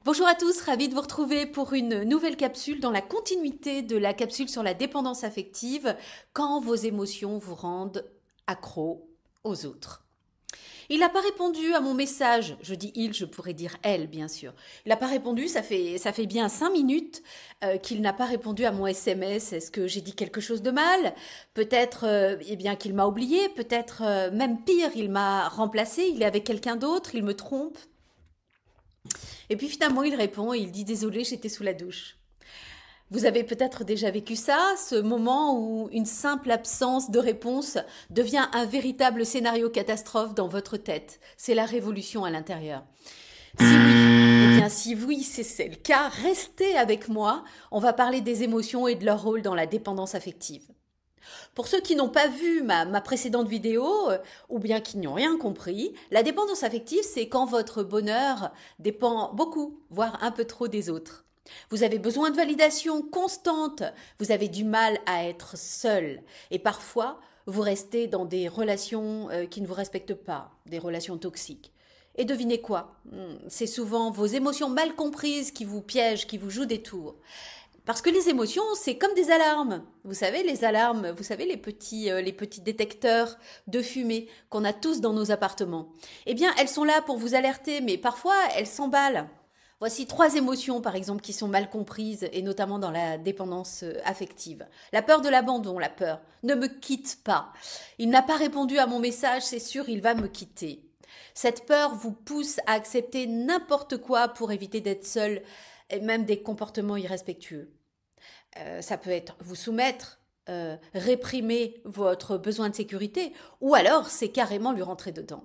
Bonjour à tous, ravi de vous retrouver pour une nouvelle capsule dans la continuité de la capsule sur la dépendance affective quand vos émotions vous rendent accro aux autres. Il n'a pas répondu à mon message, je dis il, je pourrais dire elle bien sûr. Il n'a pas répondu, ça fait bien 5 minutes qu'il n'a pas répondu à mon SMS. Est-ce que j'ai dit quelque chose de mal? Peut-être eh bien qu'il m'a oublié, peut-être même pire, il m'a remplacé, il est avec quelqu'un d'autre, il me trompe. Et puis finalement, il répond et il dit désolé, j'étais sous la douche. Vous avez peut-être déjà vécu ça, ce moment où une simple absence de réponse devient un véritable scénario catastrophe dans votre tête. C'est la révolution à l'intérieur. Si oui, eh bien si oui, c'est le cas, restez avec moi. On va parler des émotions et de leur rôle dans la dépendance affective. Pour ceux qui n'ont pas vu ma précédente vidéo, ou bien qui n'y ont rien compris, la dépendance affective, c'est quand votre bonheur dépend beaucoup, voire un peu trop des autres. Vous avez besoin de validation constante, vous avez du mal à être seul, et parfois, vous restez dans des relations qui ne vous respectent pas, des relations toxiques. Et devinez quoi? C'est souvent vos émotions mal comprises qui vous piègent, qui vous jouent des tours. Parce que les émotions, c'est comme des alarmes. Vous savez, les alarmes, vous savez, les petits détecteurs de fumée qu'on a tous dans nos appartements. Eh bien, elles sont là pour vous alerter, mais parfois, elles s'emballent. Voici 3 émotions, par exemple, qui sont mal comprises, et notamment dans la dépendance affective. La peur de l'abandon, la peur. Ne me quitte pas. Il n'a pas répondu à mon message, c'est sûr, il va me quitter. Cette peur vous pousse à accepter n'importe quoi pour éviter d'être seul, et même des comportements irrespectueux. Ça peut être vous soumettre, réprimer votre besoin de sécurité, ou alors c'est carrément lui rentrer dedans.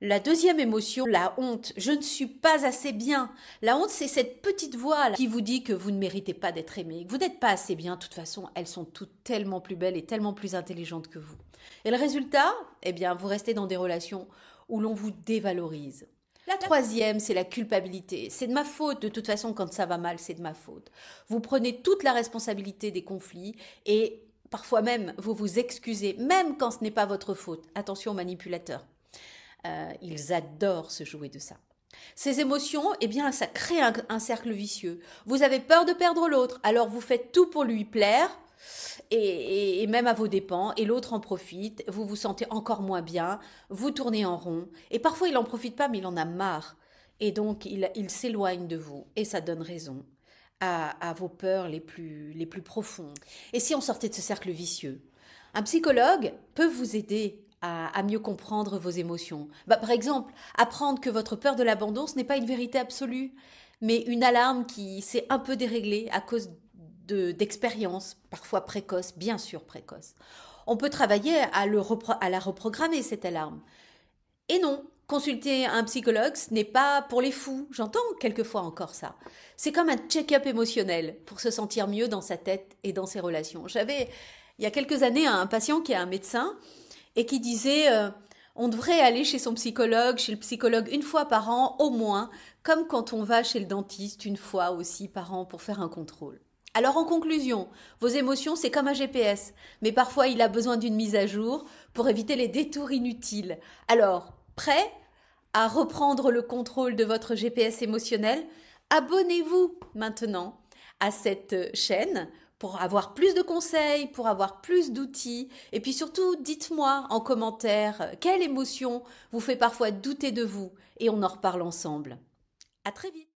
La deuxième émotion, la honte. Je ne suis pas assez bien. La honte, c'est cette petite voix qui vous dit que vous ne méritez pas d'être aimé, que vous n'êtes pas assez bien. De toute façon, elles sont toutes tellement plus belles et tellement plus intelligentes que vous. Et le résultat, eh bien, vous restez dans des relations où l'on vous dévalorise. La troisième, c'est la culpabilité. C'est de ma faute, de toute façon, quand ça va mal, c'est de ma faute. Vous prenez toute la responsabilité des conflits et parfois même, vous vous excusez, même quand ce n'est pas votre faute. Attention aux manipulateurs. Ils adorent se jouer de ça. Ces émotions, eh bien, ça crée un cercle vicieux. Vous avez peur de perdre l'autre, alors vous faites tout pour lui plaire, et même à vos dépens, et l'autre en profite, vous vous sentez encore moins bien, vous tournez en rond, et parfois il n'en profite pas, mais il en a marre, et donc il s'éloigne de vous, et ça donne raison à vos peurs les plus profondes. Et si on sortait de ce cercle vicieux? Un psychologue peut vous aider à mieux comprendre vos émotions. Par exemple, apprendre que votre peur de l'abandon, ce n'est pas une vérité absolue, mais une alarme qui s'est un peu déréglée à cause d'expériences, parfois précoces, bien sûr précoces. On peut travailler à la reprogrammer, cette alarme. Et non, consulter un psychologue, ce n'est pas pour les fous. J'entends quelquefois encore ça. C'est comme un check-up émotionnel pour se sentir mieux dans sa tête et dans ses relations. J'avais, il y a quelques années, un patient qui est un médecin et qui disait on devrait aller chez son psychologue, chez le psychologue une fois par an au moins, comme quand on va chez le dentiste une fois aussi par an pour faire un contrôle. Alors en conclusion, vos émotions c'est comme un GPS, mais parfois il a besoin d'une mise à jour pour éviter les détours inutiles. Alors, prêt à reprendre le contrôle de votre GPS émotionnel? Abonnez-vous maintenant à cette chaîne pour avoir plus de conseils, pour avoir plus d'outils. Et puis surtout, dites-moi en commentaire quelle émotion vous fait parfois douter de vous et on en reparle ensemble. À très vite.